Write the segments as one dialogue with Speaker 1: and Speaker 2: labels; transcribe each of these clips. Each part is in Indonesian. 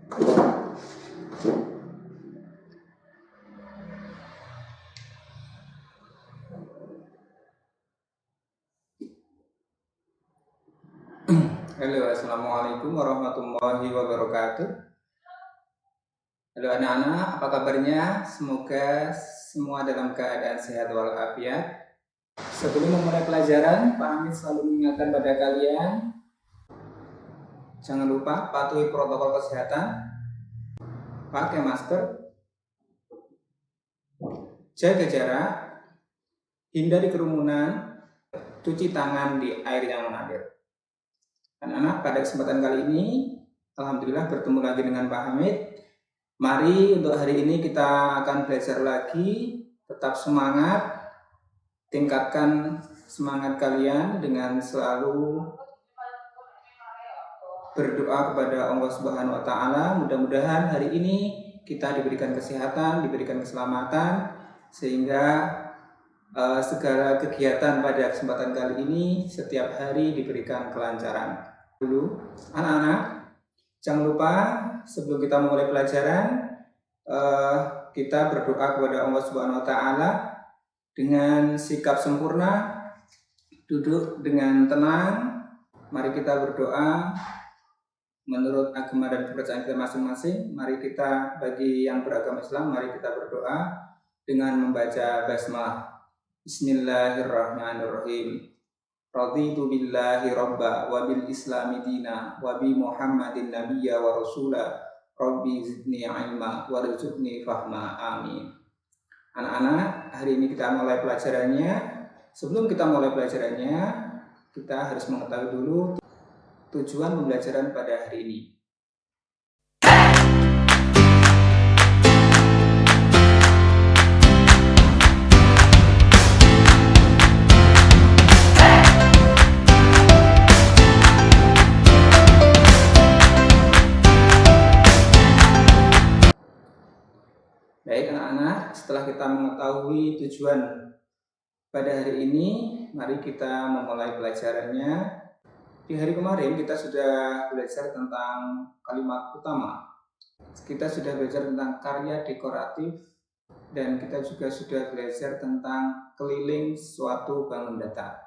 Speaker 1: Halo, assalamualaikum warahmatullahi wabarakatuh. Halo anak-anak, apa kabarnya? Semoga semua dalam keadaan sehat walafiat. Sebelum memulai pelajaran, Pak Hamid selalu mengingatkan pada kalian, jangan lupa patuhi protokol kesehatan, pakai masker, jaga jarak, hindari kerumunan, cuci tangan di air yang mengalir. Anak-anak, pada kesempatan kali ini, alhamdulillah bertemu lagi dengan Pak Hamid. Mari untuk hari ini kita akan belajar lagi, tetap semangat, tingkatkan semangat kalian dengan selalu berdoa kepada Allah Subhanahu wa Ta'ala. Mudah-mudahan hari ini kita diberikan kesehatan, diberikan keselamatan, sehingga segala kegiatan pada kesempatan kali ini setiap hari diberikan kelancaran. Dulu, anak-anak, jangan lupa sebelum kita memulai pelajaran, kita berdoa kepada Allah Subhanahu wa Ta'ala dengan sikap sempurna, duduk dengan tenang. Mari kita berdoa menurut agama dan kepercayaan kita masing-masing. Mari kita, bagi yang beragama Islam, mari kita berdoa dengan membaca basmalah. Bismillahirrahmanirrahim. Raditu billahi robba wa bil islami dina wa bi muhammadin nabiyya wa rasula rabbi zidni ilma warzuqni fahma, amin. Anak-anak, hari ini kita mulai pelajarannya. Sebelum kita mulai pelajarannya, kita harus mengetahui dulu tujuan pembelajaran pada hari ini. Baik anak-anak, setelah kita mengetahui tujuan pada hari ini, mari kita memulai pelajarannya. Di hari kemarin kita sudah belajar tentang kalimat utama. Kita sudah belajar tentang karya dekoratif, dan kita juga sudah belajar tentang keliling suatu bangun datar.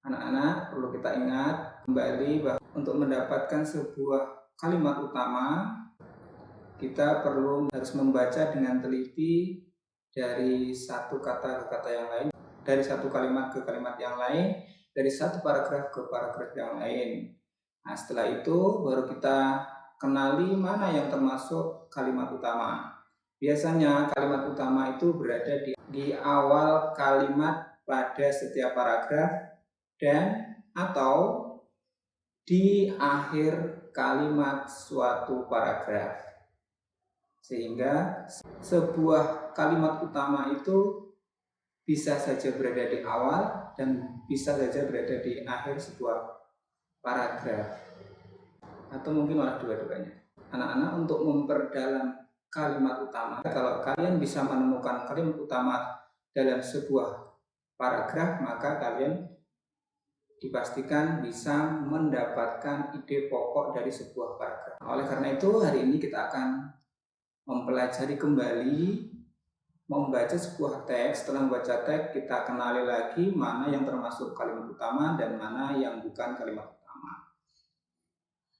Speaker 1: Anak-anak, perlu kita ingat kembali bahwa untuk mendapatkan sebuah kalimat utama, kita harus membaca dengan teliti dari satu kata ke kata yang lain, dari satu kalimat ke kalimat yang lain, dari satu paragraf ke paragraf yang lain. Nah, setelah itu baru kita kenali mana yang termasuk kalimat utama. Biasanya kalimat utama itu berada di awal kalimat pada setiap paragraf dan atau di akhir kalimat suatu paragraf. Sehingga sebuah kalimat utama itu bisa saja berada di awal dan bisa saja berada di akhir sebuah paragraf, atau mungkin malah dua-duanya. Anak-anak, untuk memperdalam kalimat utama, kalau kalian bisa menemukan kalimat utama dalam sebuah paragraf, maka kalian dipastikan bisa mendapatkan ide pokok dari sebuah paragraf. Oleh karena itu, hari ini kita akan mempelajari kembali membaca sebuah teks. Setelah membaca teks, kita kenali lagi mana yang termasuk kalimat utama dan mana yang bukan kalimat utama.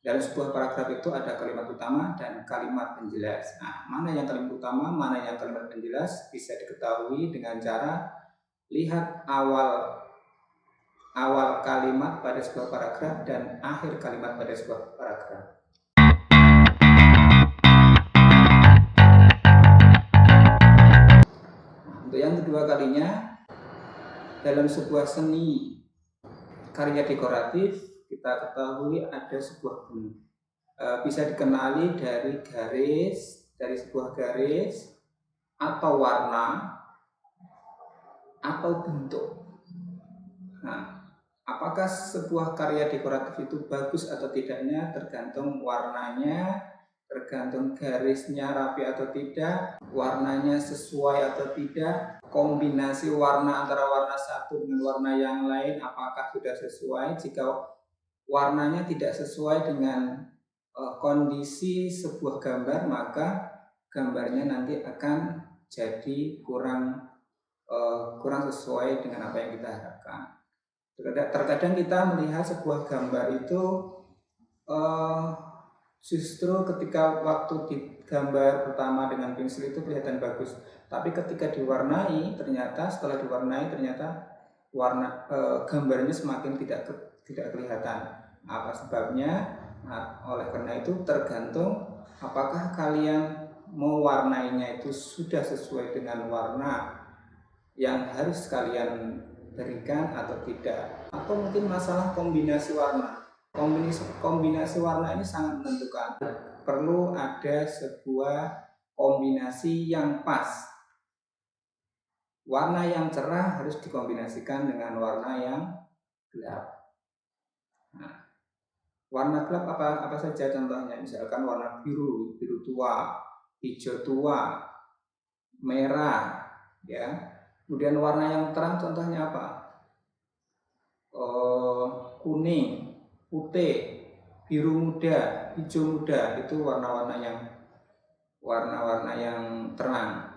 Speaker 1: Dalam sebuah paragraf itu ada kalimat utama dan kalimat penjelas. Nah, mana yang kalimat utama, mana yang kalimat penjelas bisa diketahui dengan cara lihat awal kalimat pada sebuah paragraf dan akhir kalimat pada sebuah paragraf. Untuk yang kedua kalinya, dalam sebuah seni karya dekoratif, kita ketahui ada sebuah bentuk. Bisa dikenali dari sebuah garis, atau warna, atau bentuk. Nah, apakah sebuah karya dekoratif itu bagus atau tidaknya tergantung warnanya, tergantung garisnya rapi atau tidak, warnanya sesuai atau tidak, kombinasi warna antara warna satu dengan warna yang lain apakah sudah sesuai. Jika warnanya tidak sesuai dengan kondisi sebuah gambar, maka gambarnya nanti akan jadi kurang sesuai dengan apa yang kita harapkan. Terkadang kita melihat sebuah gambar itu justru ketika waktu digambar pertama dengan pensil itu kelihatan bagus, tapi ketika diwarnai setelah diwarnai warna gambarnya semakin tidak kelihatan. Apa sebabnya? Nah, oleh karena itu tergantung apakah kalian mewarnainya itu sudah sesuai dengan warna yang harus kalian berikan atau tidak, atau mungkin masalah kombinasi warna. Kombinasi warna ini sangat menentukan. Perlu ada sebuah kombinasi yang pas. Warna yang cerah harus dikombinasikan dengan warna yang gelap. Nah, warna gelap apa saja contohnya? Misalkan warna biru tua, hijau tua, merah, ya. Kemudian warna yang terang contohnya apa? Kuning, putih, biru muda, hijau muda, itu warna-warna yang terang.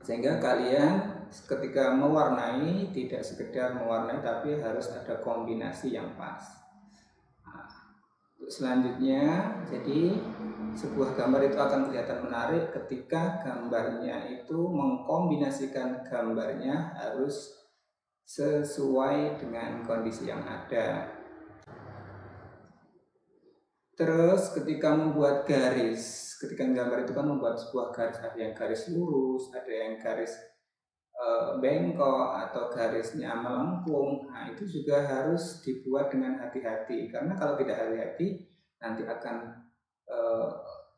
Speaker 1: Sehingga kalian ketika mewarnai tidak sekedar mewarnai, tapi harus ada kombinasi yang pas. Selanjutnya, jadi sebuah gambar itu akan kelihatan menarik ketika gambarnya itu mengkombinasikan gambarnya harus sesuai dengan kondisi yang ada. Terus ketika membuat garis, ketika gambar itu kan membuat sebuah garis, ada yang garis lurus, ada yang garis bengkok atau garisnya melengkung. Nah, itu juga harus dibuat dengan hati-hati, karena kalau tidak hati-hati nanti akan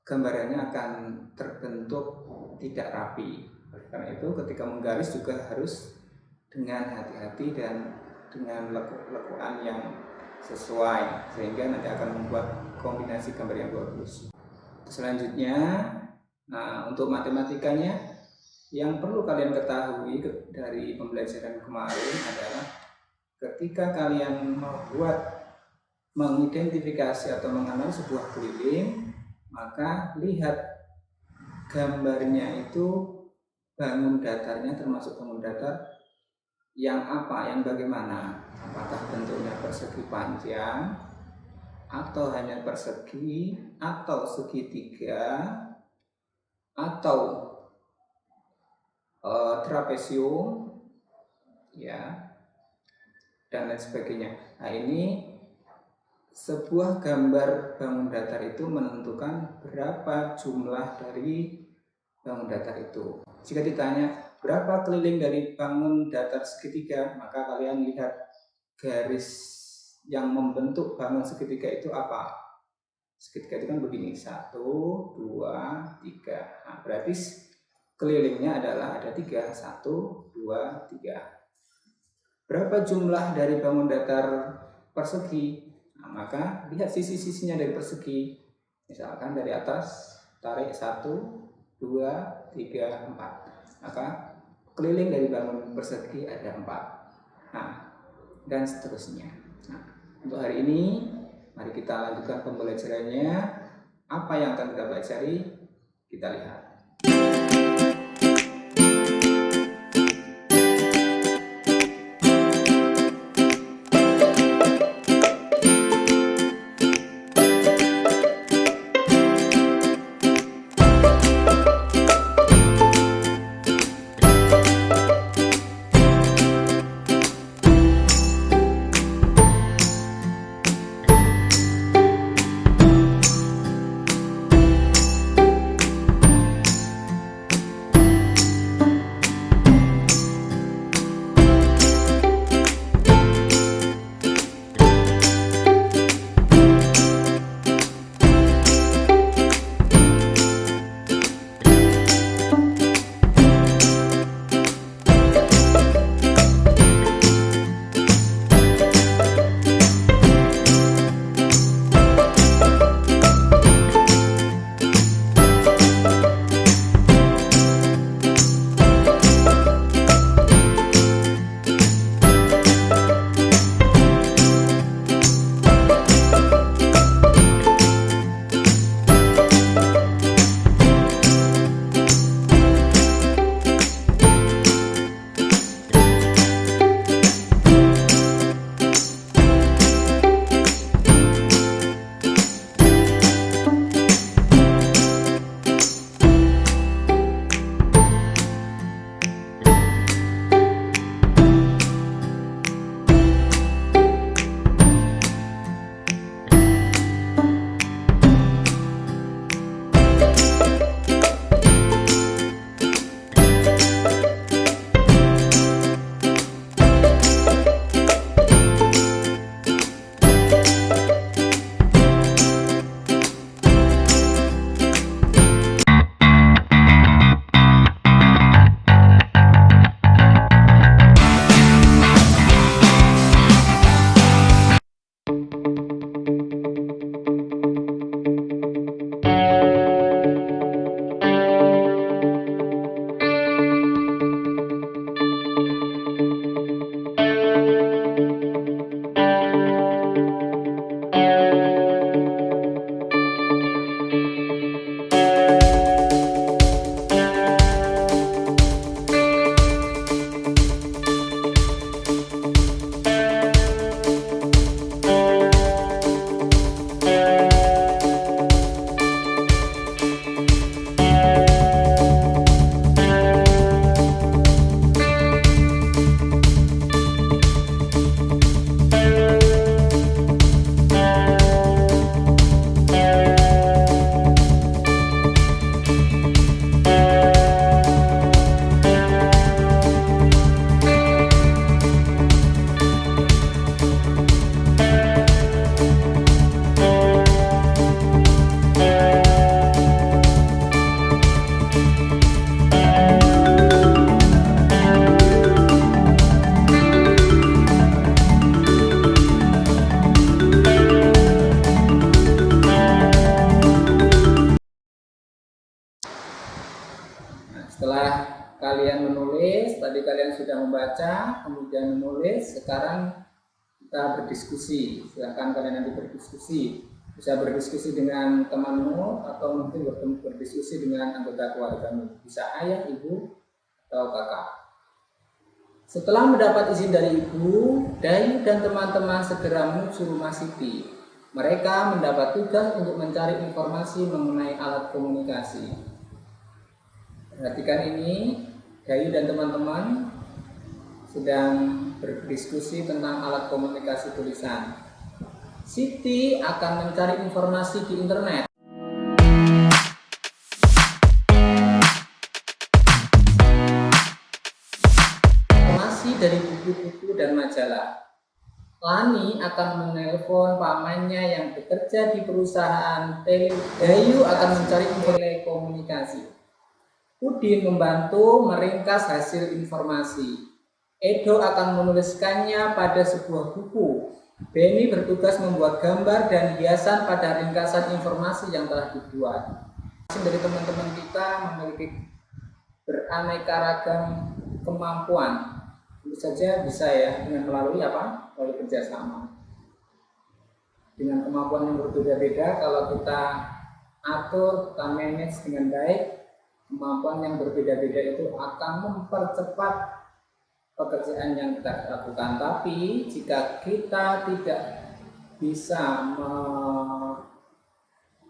Speaker 1: gambarannya akan terbentuk tidak rapi. Karena itu ketika menggaris juga harus dengan hati-hati dan dengan lekuan yang sesuai, sehingga nanti akan membuat kombinasi gambar yang bagus. Selanjutnya, nah, untuk matematikanya yang perlu kalian ketahui dari pembelajaran kemarin adalah ketika kalian mengidentifikasi atau mengenal sebuah keliling, maka lihat gambarnya itu bangun datarnya termasuk bangun datar yang apa, yang bagaimana, apakah bentuknya persegi panjang atau hanya persegi atau segitiga atau trapesium, ya, dan lain sebagainya. Nah, ini sebuah gambar bangun datar itu menentukan berapa jumlah dari bangun datar itu. Jika ditanya berapa keliling dari bangun datar segitiga, maka kalian lihat garis yang membentuk bangun segitiga itu apa. Segitiga itu kan begini, 1, 2, 3. Nah, berarti kelilingnya adalah ada 3, 1, 2, 3. Berapa jumlah dari bangun datar persegi? Nah, maka lihat sisi-sisinya dari persegi. Misalkan dari atas tarik 1, 2, 3, 4. Maka keliling dari bangun persegi ada 4. Nah, dan seterusnya. Nah, untuk hari ini mari kita lanjutkan pembelajarannya. Apa yang akan kita pelajari? Kita lihat. membaca, kemudian menulis. Sekarang kita berdiskusi. Silahkan kalian nanti berdiskusi. Bisa berdiskusi dengan temanmu atau mungkin berdiskusi dengan anggota keluargamu. Bisa ayah, ibu, atau kakak. Setelah mendapat izin dari ibu, Dayu dan teman-teman segera menuju rumah Siti. Mereka mendapat tugas untuk mencari informasi mengenai alat komunikasi. Perhatikan ini, Dayu dan teman-teman sedang berdiskusi tentang alat komunikasi tulisan. Siti akan mencari informasi di internet. Informasi dari buku-buku dan majalah. Lani akan menelpon pamannya yang bekerja di perusahaan Dayu akan mencari telekomunikasi. Udin membantu meringkas hasil informasi. Edo akan menuliskannya pada sebuah buku. Benny bertugas membuat gambar dan hiasan pada ringkasan informasi yang telah dibuat. Dari teman-teman kita memiliki beraneka ragam kemampuan. Tentu saja bisa ya dengan melalui melalui kerjasama. Dengan kemampuan yang berbeda-beda, kalau kita atur, kita manage dengan baik, kemampuan yang berbeda-beda itu akan mempercepat pekerjaan yang kita lakukan. Tapi jika kita tidak bisa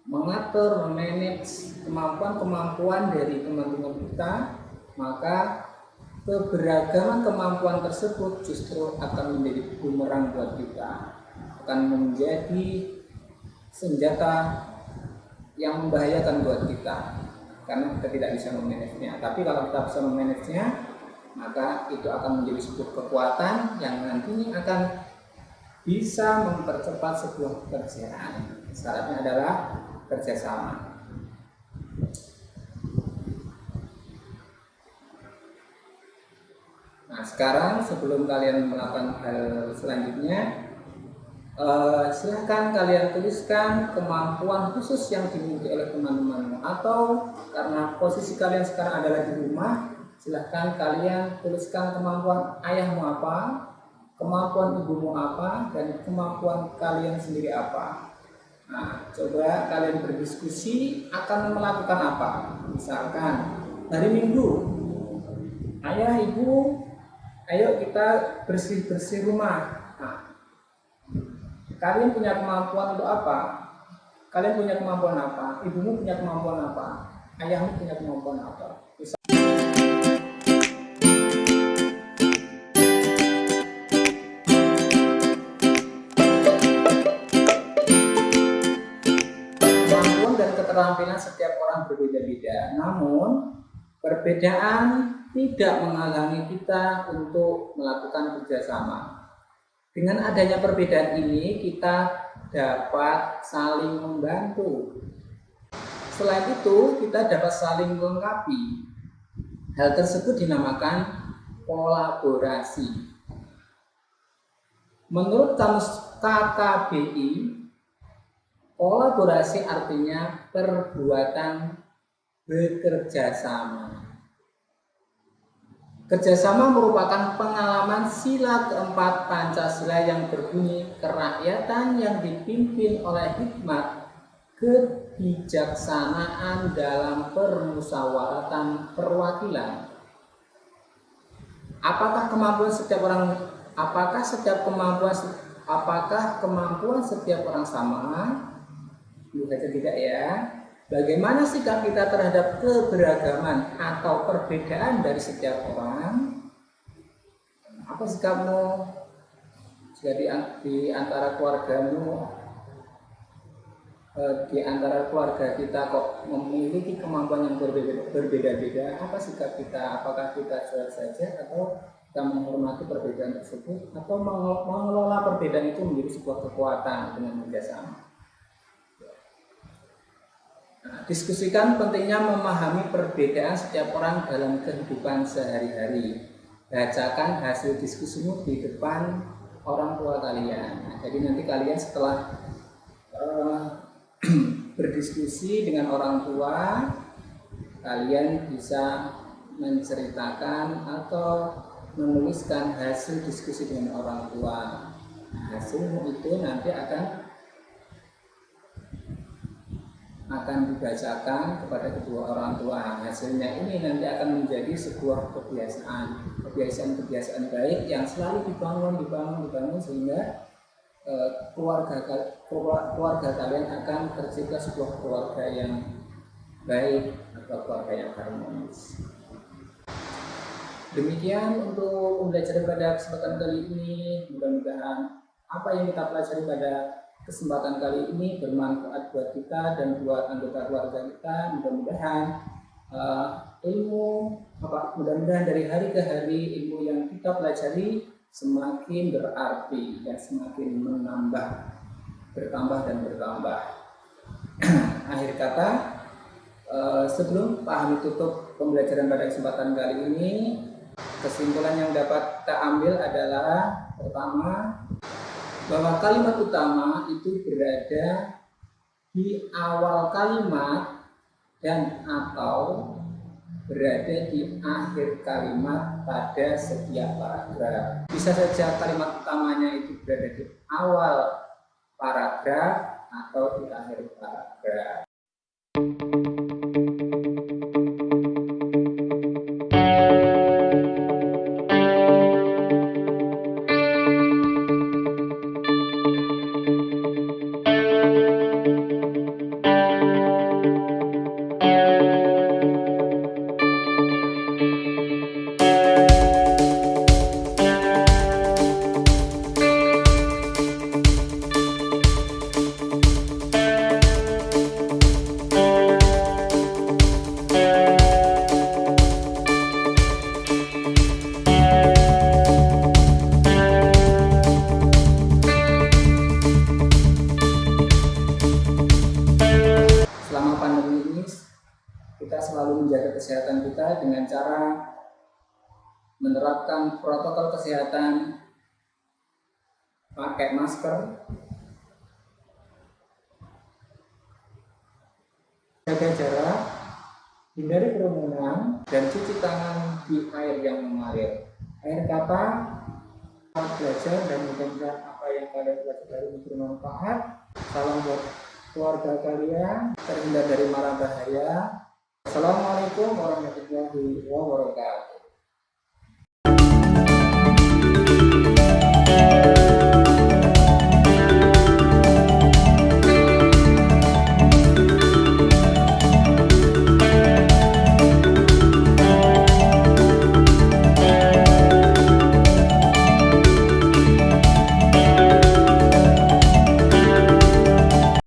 Speaker 1: mengatur, memanage kemampuan-kemampuan dari teman-teman kita, maka keberagaman kemampuan tersebut justru akan menjadi bumerang buat kita, akan menjadi senjata yang membahayakan buat kita karena kita tidak bisa memanagenya. Tapi kalau kita bisa memanagenya, maka itu akan menjadi sebuah kekuatan yang nantinya akan bisa mempercepat sebuah pekerjaan. Syaratnya adalah kerjasama. Nah, sekarang sebelum kalian melakukan hal selanjutnya, silahkan kalian tuliskan kemampuan khusus yang dimiliki oleh teman-temanmu, atau karena posisi kalian sekarang adalah di rumah, silahkan kalian tuliskan kemampuan ayahmu apa, kemampuan ibumu apa, dan kemampuan kalian sendiri apa. Nah, coba kalian berdiskusi akan melakukan apa. Misalkan hari Minggu, ayah, ibu, ayo kita bersih-bersih rumah. Nah, kalian punya kemampuan untuk apa? Kalian punya kemampuan apa? Ibumu punya kemampuan apa? Ayahmu punya kemampuan apa? Kemampuan dan keterampilan setiap orang berbeda-beda. Namun, perbedaan tidak menghalangi kita untuk melakukan kerjasama. Dengan adanya perbedaan ini, kita dapat saling membantu. Selain itu, kita dapat saling melengkapi. Hal tersebut dinamakan kolaborasi. Menurut kamus KKBI, kolaborasi artinya perbuatan bekerja sama. Kerjasama merupakan pengalaman sila keempat Pancasila yang berbunyi kerakyatan yang dipimpin oleh hikmat, kebijaksanaan dalam permusyawaratan perwakilan. Apakah kemampuan setiap orang sama? Tentu saja tidak ya. Bagaimana sikap kita terhadap keberagaman atau perbedaan dari setiap orang? Apa sikapmu jika di antara keluargamu, di antara keluarga kita kok memiliki kemampuan yang berbeda-beda? Apa sikap kita? Apakah kita cuek saja atau kita menghormati perbedaan tersebut, atau mengelola perbedaan itu menjadi sebuah kekuatan dengan kerjasama? Diskusikan pentingnya memahami perbedaan setiap orang dalam kehidupan sehari-hari. Bacakan hasil diskusimu di depan orang tua kalian. Nah, jadi nanti kalian setelah berdiskusi dengan orang tua, kalian bisa menceritakan atau menuliskan hasil diskusi dengan orang tua. Nah, hasilmu itu nanti akan dibacakan kepada kedua orang tua. Hasilnya ini nanti akan menjadi sebuah kebiasaan baik yang selalu dibangun sehingga keluarga kalian akan tercipta sebuah keluarga yang baik atau keluarga yang harmonis. Demikian untuk pembelajaran pada kesempatan kali ini. Mudah-mudahan apa yang kita pelajari pada kesempatan kali ini bermanfaat buat kita dan buat anggota keluarga kita. Mudah-mudahan dari hari ke hari ilmu yang kita pelajari semakin berarti dan semakin bertambah. Akhir kata, sebelum Pak Hamid tutup pembelajaran pada kesempatan kali ini, kesimpulan yang dapat kita ambil adalah pertama, bahwa kalimat utama itu berada di awal kalimat dan atau berada di akhir kalimat pada setiap paragraf. Bisa saja kalimat utamanya itu berada di awal paragraf atau di akhir paragraf. Kita selalu menjaga kesehatan kita dengan cara menerapkan protokol kesehatan, pakai masker, jaga jarak, hindari kerumunan, dan cuci tangan di air yang mengalir. Akhir kata, selamat belajar dan mudah-mudahan apa yang kalian pelajari ini bermanfaat. Salam buat keluarga kalian, terhindar dari mara bahaya. Assalamualaikum warahmatullahi wabarakatuh.